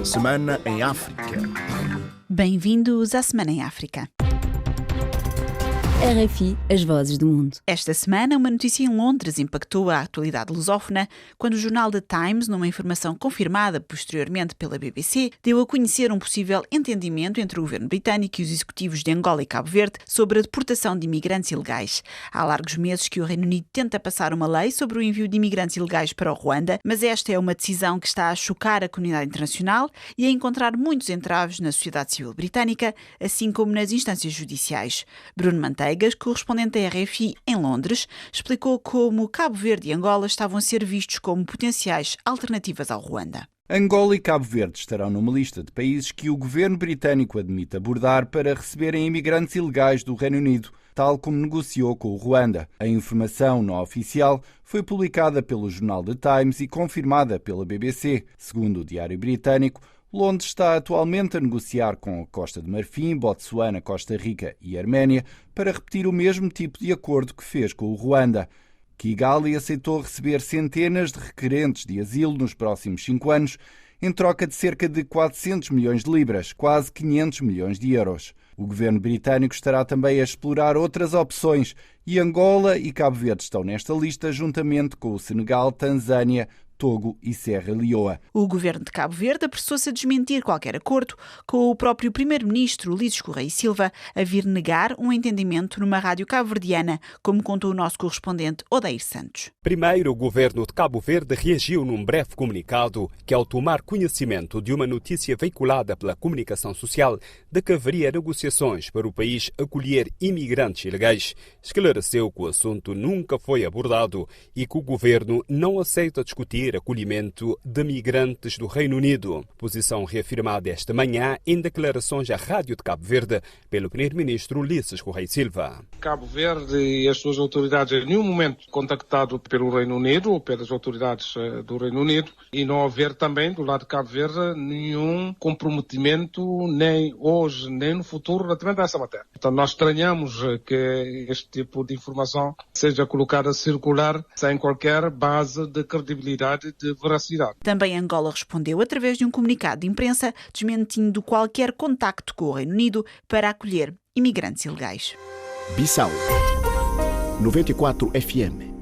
Semana em África. Bem-vindos à Semana em África. RFI, as vozes do mundo. Esta semana, uma notícia em Londres impactou a atualidade lusófona quando o jornal The Times, numa informação confirmada posteriormente pela BBC, deu a conhecer um possível entendimento entre o governo britânico e os executivos de Angola e Cabo Verde sobre a deportação de imigrantes ilegais. Há largos meses que o Reino Unido tenta passar uma lei sobre o envio de imigrantes ilegais para o Ruanda, mas esta é uma decisão que está a chocar a comunidade internacional e a encontrar muitos entraves na sociedade civil britânica, assim como nas instâncias judiciais. Bruno Manteiga, correspondente da RFI em Londres, explicou como Cabo Verde e Angola estavam a ser vistos como potenciais alternativas ao Ruanda. Angola e Cabo Verde estarão numa lista de países que o governo britânico admite abordar para receberem imigrantes ilegais do Reino Unido, tal como negociou com o Ruanda. A informação não oficial foi publicada pelo jornal The Times e confirmada pela BBC. Segundo o diário britânico, Londres está atualmente a negociar com a Costa de Marfim, Botsuana, Costa Rica e Arménia para repetir o mesmo tipo de acordo que fez com o Ruanda. Kigali aceitou receber centenas de requerentes de asilo nos próximos 5 anos, em troca de cerca de 400 milhões de libras, quase 500 milhões de euros. O governo britânico estará também a explorar outras opções e Angola e Cabo Verde estão nesta lista juntamente com o Senegal, Tanzânia, Togo e Serra Leoa. O governo de Cabo Verde apressou-se a desmentir qualquer acordo, com o próprio primeiro-ministro Ulisses Correia e Silva a vir negar um entendimento numa rádio cabo-verdiana, como contou o nosso correspondente Odair Santos. Primeiro, o governo de Cabo Verde reagiu num breve comunicado que, ao tomar conhecimento de uma notícia veiculada pela comunicação social de que haveria negociações para o país acolher imigrantes ilegais, esclareceu que o assunto nunca foi abordado e que o governo não aceita discutir acolhimento de migrantes do Reino Unido. Posição reafirmada esta manhã em declarações à Rádio de Cabo Verde pelo primeiro-ministro Ulisses Correia e Silva. Cabo Verde e as suas autoridades em nenhum momento contactado pelo Reino Unido ou pelas autoridades do Reino Unido e não haver também do lado de Cabo Verde nenhum comprometimento nem hoje nem no futuro relativamente a essa matéria. Então nós estranhamos que este tipo de informação seja colocada a circular sem qualquer base de credibilidade de veracidade. Também Angola respondeu através de um comunicado de imprensa desmentindo qualquer contacto com o Reino Unido para acolher imigrantes ilegais. Bissau 94 FM.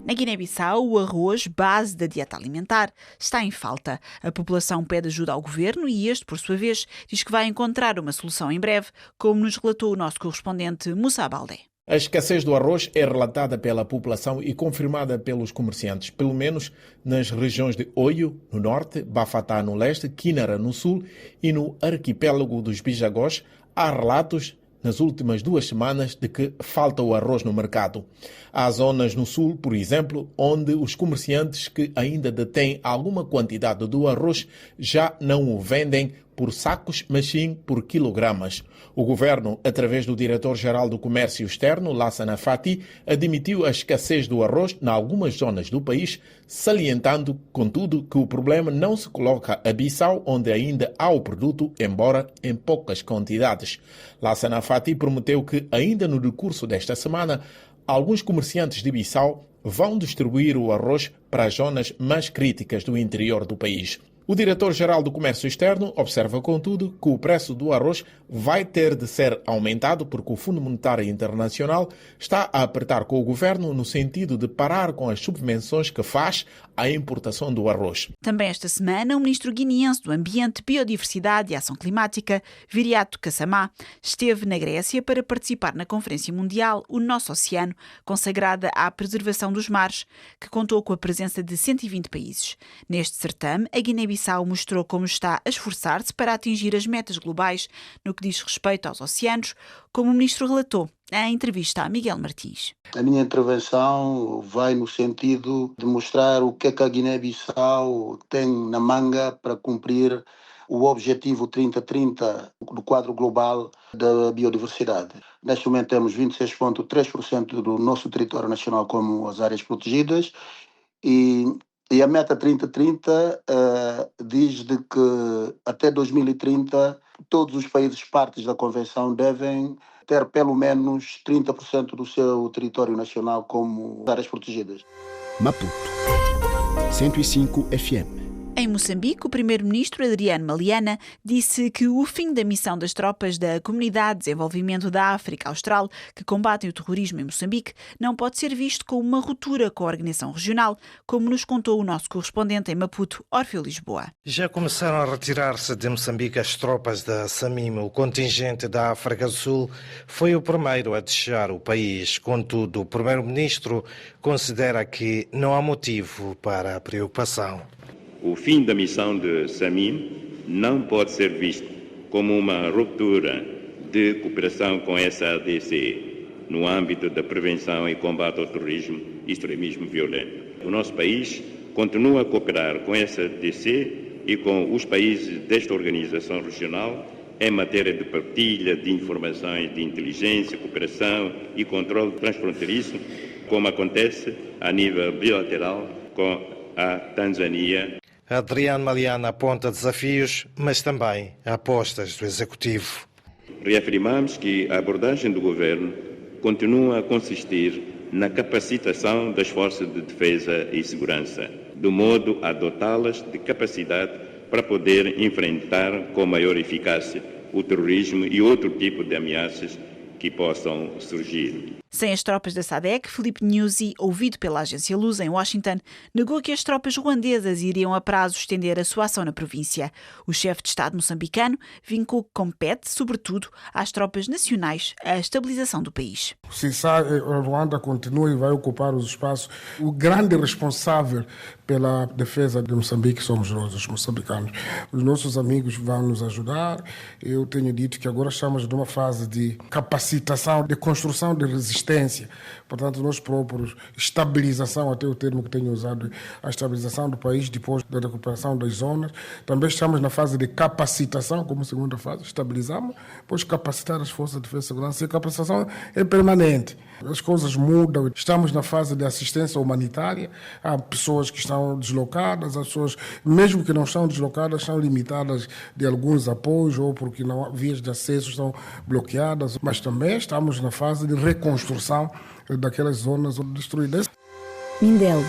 Na Guiné-Bissau, o arroz, base da dieta alimentar, está em falta. A população pede ajuda ao governo e este, por sua vez, diz que vai encontrar uma solução em breve, como nos relatou o nosso correspondente Moussa Baldé. A escassez do arroz é relatada pela população e confirmada pelos comerciantes, pelo menos nas regiões de Oio, no norte, Bafatá, no leste, Quinara, no sul e no arquipélago dos Bijagós. Há relatos nas últimas 2 semanas de que falta o arroz no mercado. Há zonas no sul, por exemplo, onde os comerciantes que ainda detêm alguma quantidade do arroz já não o vendem por sacos, mas sim por quilogramas. O governo, através do diretor-geral do Comércio Externo, Lassana Fati, admitiu a escassez do arroz em algumas zonas do país, salientando, contudo, que o problema não se coloca a Bissau, onde ainda há o produto, embora em poucas quantidades. Lassana Fati prometeu que, ainda no decurso desta semana, alguns comerciantes de Bissau vão distribuir o arroz para as zonas mais críticas do interior do país. O diretor-geral do Comércio Externo observa, contudo, que o preço do arroz vai ter de ser aumentado porque o Fundo Monetário Internacional está a apertar com o governo no sentido de parar com as subvenções que faz à importação do arroz. Também esta semana, o ministro guineense do Ambiente, Biodiversidade e Ação Climática, Viriato Kassamá, esteve na Grécia para participar na Conferência Mundial O Nosso Oceano, consagrada à preservação dos mares, que contou com a presença de 120 países. Neste certame, a Guiné-Bissau mostrou como está a esforçar-se para atingir as metas globais no que diz respeito aos oceanos, como o ministro relatou em entrevista a Miguel Martins. A minha intervenção vai no sentido de mostrar o que é que a Guiné-Bissau tem na manga para cumprir o objetivo 30-30 do quadro global da biodiversidade. Neste momento temos 26,3% do nosso território nacional como as áreas protegidas e a meta 30-30 diz de que até 2030 todos os países partes da Convenção devem ter pelo menos 30% do seu território nacional como áreas protegidas. Maputo 105 FM. Em Moçambique, o primeiro-ministro Adriano Maliana disse que o fim da missão das tropas da Comunidade de Desenvolvimento da África Austral, que combatem o terrorismo em Moçambique, não pode ser visto como uma ruptura com a organização regional, como nos contou o nosso correspondente em Maputo, Orfeu Lisboa. Já começaram a retirar-se de Moçambique as tropas da SAMIM. O contingente da África do Sul foi o primeiro a deixar o país. Contudo, o primeiro-ministro considera que não há motivo para a preocupação. O fim da missão de SAMIM não pode ser visto como uma ruptura de cooperação com a SADC no âmbito da prevenção e combate ao terrorismo e extremismo violento. O nosso país continua a cooperar com a SADC e com os países desta organização regional em matéria de partilha de informações de inteligência, cooperação e controle transfronteiriço, como acontece a nível bilateral com a Tanzânia. Adriano Maliana aponta desafios, mas também apostas do Executivo. Reafirmamos que a abordagem do Governo continua a consistir na capacitação das forças de defesa e segurança, de modo a dotá-las de capacidade para poder enfrentar com maior eficácia o terrorismo e outro tipo de ameaças que possam surgir. Sem as tropas da SADC, Filipe Nyusi, ouvido pela agência Lusa em Washington, negou que as tropas ruandesas iriam a prazo estender a sua ação na província. O chefe de Estado moçambicano vincou que compete, sobretudo, às tropas nacionais a estabilização do país. Se a Ruanda continua e vai ocupar os espaços, o grande responsável pela defesa de Moçambique somos nós, os moçambicanos. Os nossos amigos vão nos ajudar. Eu tenho dito que agora estamos numa fase de capacitação, de construção de resistência. Portanto, nós próprios, estabilização, até o termo que tenho usado, a estabilização do país depois da recuperação das zonas. Também estamos na fase de capacitação, como segunda fase, estabilizamos, depois capacitar as forças de defesa e segurança. E a capacitação é permanente. As coisas mudam. Estamos na fase de assistência humanitária. Há pessoas que estão deslocadas, as pessoas, mesmo que não estão deslocadas, são limitadas de alguns apoios ou porque não, vias de acesso estão bloqueadas. Mas também estamos na fase de reconstrução daquelas zonas destruídas. Mindelo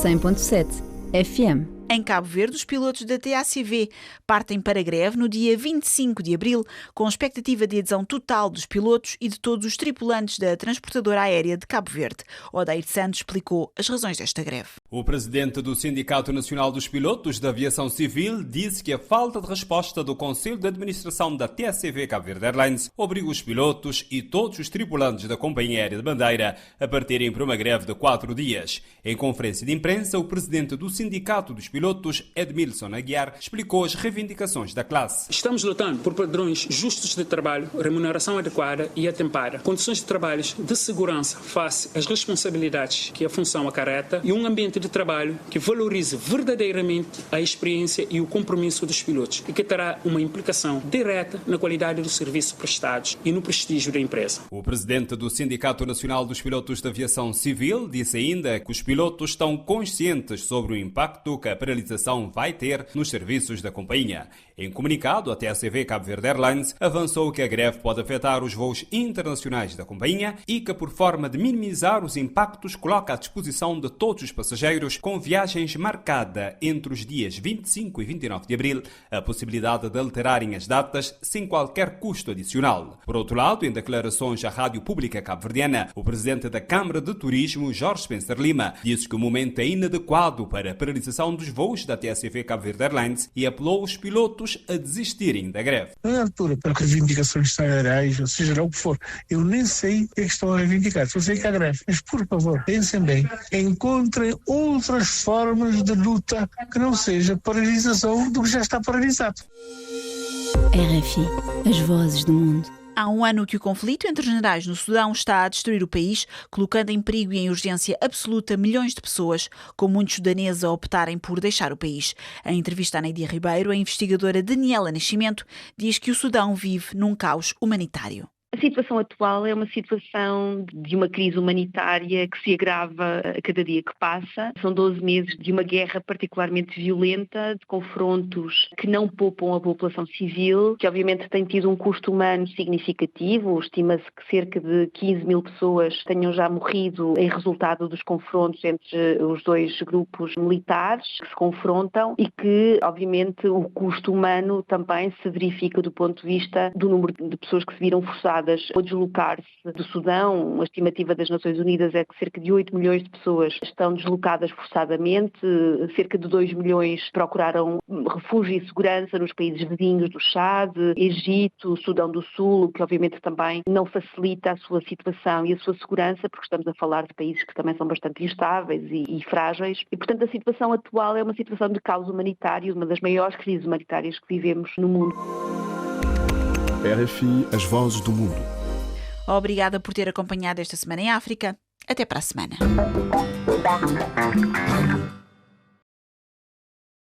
100.7 FM. Em Cabo Verde, os pilotos da TACV partem para greve no dia 25 de abril, com expectativa de adesão total dos pilotos e de todos os tripulantes da transportadora aérea de Cabo Verde. Odair Santos explicou as razões desta greve. O presidente do Sindicato Nacional dos Pilotos da Aviação Civil disse que a falta de resposta do Conselho de Administração da TACV Cabo Verde Airlines obriga os pilotos e todos os tripulantes da companhia aérea de bandeira a partirem para uma greve de 4 dias. Em conferência de imprensa, o presidente do Sindicato dos Pilotos, Edmilson Aguiar, explicou as reivindicações da classe. Estamos lutando por padrões justos de trabalho, remuneração adequada e atempada, condições de trabalho de segurança face às responsabilidades que a função acarreta e um ambiente de trabalho que valorize verdadeiramente a experiência e o compromisso dos pilotos e que terá uma implicação direta na qualidade dos serviços prestados e no prestígio da empresa. O presidente do Sindicato Nacional dos Pilotos da Aviação Civil disse ainda que os pilotos estão conscientes sobre o impacto que a paralisação vai ter nos serviços da companhia. Em comunicado, a TACV Cabo Verde Airlines avançou que a greve pode afetar os voos internacionais da companhia e que, por forma de minimizar os impactos, coloca à disposição de todos os passageiros com viagens marcada entre os dias 25 e 29 de abril a possibilidade de alterarem as datas sem qualquer custo adicional. Por outro lado, em declarações à Rádio Pública Cabo-Verdiana, o presidente da Câmara de Turismo, Jorge Spencer Lima, disse que o momento é inadequado para a paralisação dos voos da TACV Cabo Verde Airlines e apelou os pilotos a desistirem da greve. Não é altura para reivindicações salariais, ou seja lá o que for. Eu nem sei o que é que estão a reivindicar, só sei que há greve. Mas, por favor, pensem bem, encontrem outras formas de luta que não seja paralisação do que já está paralisado. RFI, as vozes do mundo. Há um ano que o conflito entre generais no Sudão está a destruir o país, colocando em perigo e em urgência absoluta milhões de pessoas, com muitos sudaneses a optarem por deixar o país. Em entrevista a Neidia Ribeiro, a investigadora Daniela Nascimento diz que o Sudão vive num caos humanitário. A situação atual é uma situação de uma crise humanitária que se agrava a cada dia que passa. São 12 meses de uma guerra particularmente violenta, de confrontos que não poupam a população civil, que obviamente tem tido um custo humano significativo. Estima-se que cerca de 15 mil pessoas tenham já morrido em resultado dos confrontos entre os dois grupos militares que se confrontam e que, obviamente, o custo humano também se verifica do ponto de vista do número de pessoas que se viram forçadas a deslocar-se do Sudão. Uma estimativa das Nações Unidas é que cerca de 8 milhões de pessoas estão deslocadas forçadamente, cerca de 2 milhões procuraram refúgio e segurança nos países vizinhos do Chad, Egito, Sudão do Sul, o que obviamente também não facilita a sua situação e a sua segurança, porque estamos a falar de países que também são bastante instáveis e frágeis. E, portanto, a situação atual é uma situação de caos humanitário, uma das maiores crises humanitárias que vivemos no mundo. RFI, as vozes do mundo. Obrigada por ter acompanhado esta Semana em África. Até para a semana.